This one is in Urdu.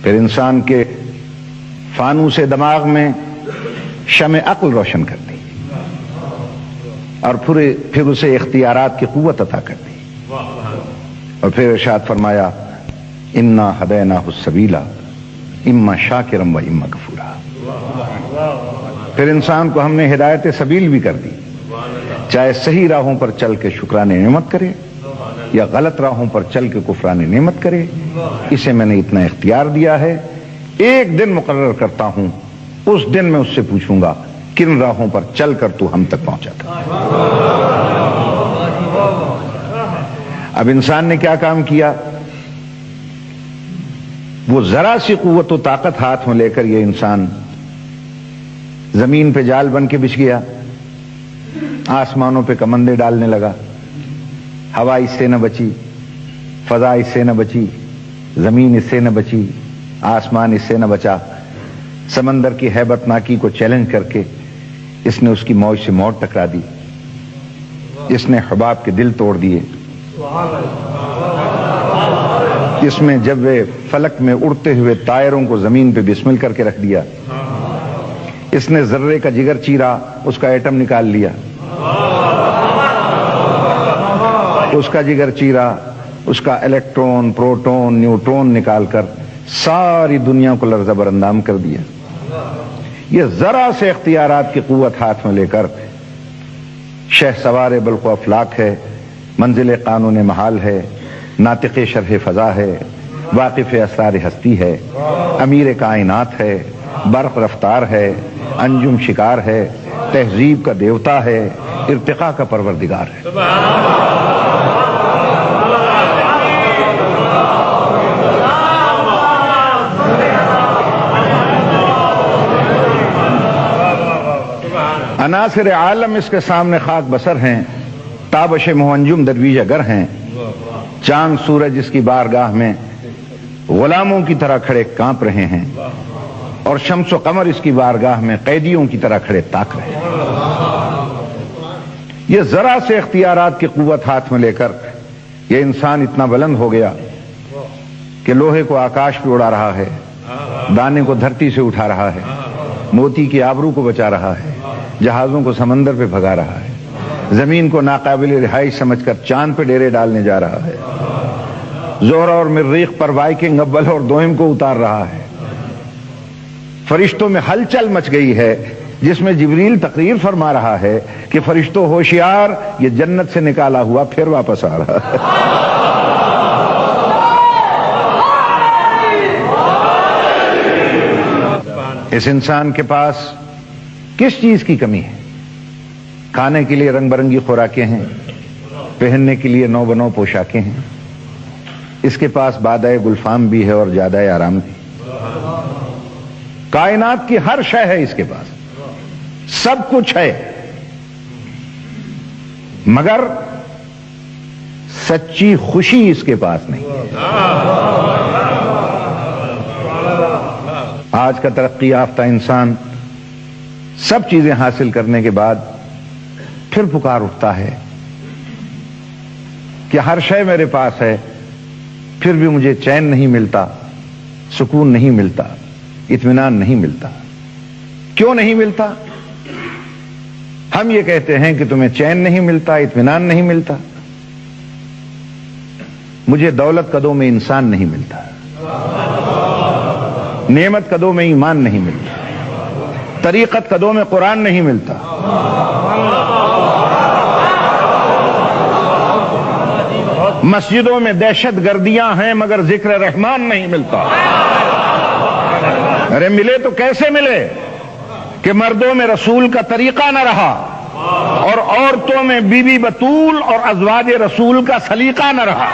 پھر انسان کے فانوس دماغ میں شمع عقل روشن کر دی اور پھر اسے اختیارات کی قوت عطا کر دی، اور پھر ارشاد فرمایا انا ہدیناہ السبیل اما شاکرا و اما کفورا۔ پھر انسان کو ہم نے ہدایت سبیل بھی کر دی، چاہے صحیح راہوں پر چل کے شکران نعمت کرے یا غلط راہوں پر چل کے کفران نعمت کرے، اسے میں نے اتنا اختیار دیا ہے۔ ایک دن مقرر کرتا ہوں، اس دن میں اس سے پوچھوں گا کن راہوں پر چل کر تو ہم تک پہنچا تھا۔ اب انسان نے کیا کام کیا؟ وہ ذرا سی قوت و طاقت ہاتھ میں لے کر یہ انسان زمین پہ جال بن کے بچھ گیا، آسمانوں پہ کمندے ڈالنے لگا، ہوا اس سے نہ بچی، فضا اس سے نہ بچی، زمین اس سے نہ بچی، آسمان اس سے نہ بچا۔ سمندر کی ہیبت ناکی کو چیلنج کر کے اس نے اس کی موج سے موت ٹکرا دی، اس نے حباب کے دل توڑ دیے، اس میں جب وہ فلک میں اڑتے ہوئے طائروں کو زمین پہ بسمل کر کے رکھ دیا، اس نے ذرے کا جگر چیرا، اس کا ایٹم نکال لیا، اس کا جگر چیرا، اس کا الیکٹرون، پروٹون، نیوٹرون نکال کر ساری دنیا کو لرزہ برندام کر دیا۔ یہ ذرا سے اختیارات کی قوت ہاتھ میں لے کر شہ سوار بلخ و افلاک ہے، منزل قانون محال ہے، ناطق شرح فضا ہے، واقف اسرار ہستی ہے، امیر کائنات ہے، برق رفتار ہے، انجم شکار ہے، تہذیب کا دیوتا ہے، ارتقاء کا پروردگار ہے۔ عناصر عالم اس کے سامنے خاک بسر ہیں، تابش منجم درویش گر ہیں، چاند سورج اس کی بارگاہ میں غلاموں کی طرح کھڑے کانپ رہے ہیں، اور شمس و قمر اس کی بارگاہ میں قیدیوں کی طرح کھڑے تاک رہے ہیں۔ یہ ذرا سے اختیارات کی قوت ہاتھ میں لے کر یہ انسان اتنا بلند ہو گیا کہ لوہے کو آکاش پہ اڑا رہا ہے، دانے کو دھرتی سے اٹھا رہا ہے، موتی کی آبرو کو بچا رہا ہے، جہازوں کو سمندر پہ بھگا رہا ہے، زمین کو ناقابل رہائش سمجھ کر چاند پہ ڈیرے ڈالنے جا رہا ہے، زہرہ اور مریخ پر وائکنگ اول اور دوئم کو اتار رہا ہے۔ فرشتوں میں ہلچل مچ گئی ہے، جس میں جبریل تقریر فرما رہا ہے کہ فرشتوں ہوشیار، یہ جنت سے نکالا ہوا پھر واپس آ رہا ہے۔ اس انسان کے پاس کس چیز کی کمی ہے؟ کھانے کے لیے رنگ برنگی خوراکیں ہیں، پہننے کے لیے نو بنو پوشاکیں ہیں، اس کے پاس بادۂ گلفام بھی ہے اور جادۂ آرام بھی۔ کائنات کی ہر شے ہے اس کے پاس، سب کچھ ہے، مگر سچی خوشی اس کے پاس نہیں۔ آج کا ترقی یافتہ انسان سب چیزیں حاصل کرنے کے بعد پھر پکار اٹھتا ہے کہ ہر شے میرے پاس ہے، پھر بھی مجھے چین نہیں ملتا، سکون نہیں ملتا، اطمینان نہیں ملتا۔ کیوں نہیں ملتا؟ ہم یہ کہتے ہیں کہ تمہیں چین نہیں ملتا، اطمینان نہیں ملتا، مجھے دولت قدوں میں انسان نہیں ملتا، نعمت قدوں میں ایمان نہیں ملتا، طریقت قدوں میں قرآن نہیں ملتا، مسجدوں میں دہشت گردیاں ہیں مگر ذکر رحمان نہیں ملتا۔ ارے ملے تو کیسے ملے کہ مردوں میں رسول کا طریقہ نہ رہا اور عورتوں میں بی بی بطول اور ازواج رسول کا سلیقہ نہ رہا۔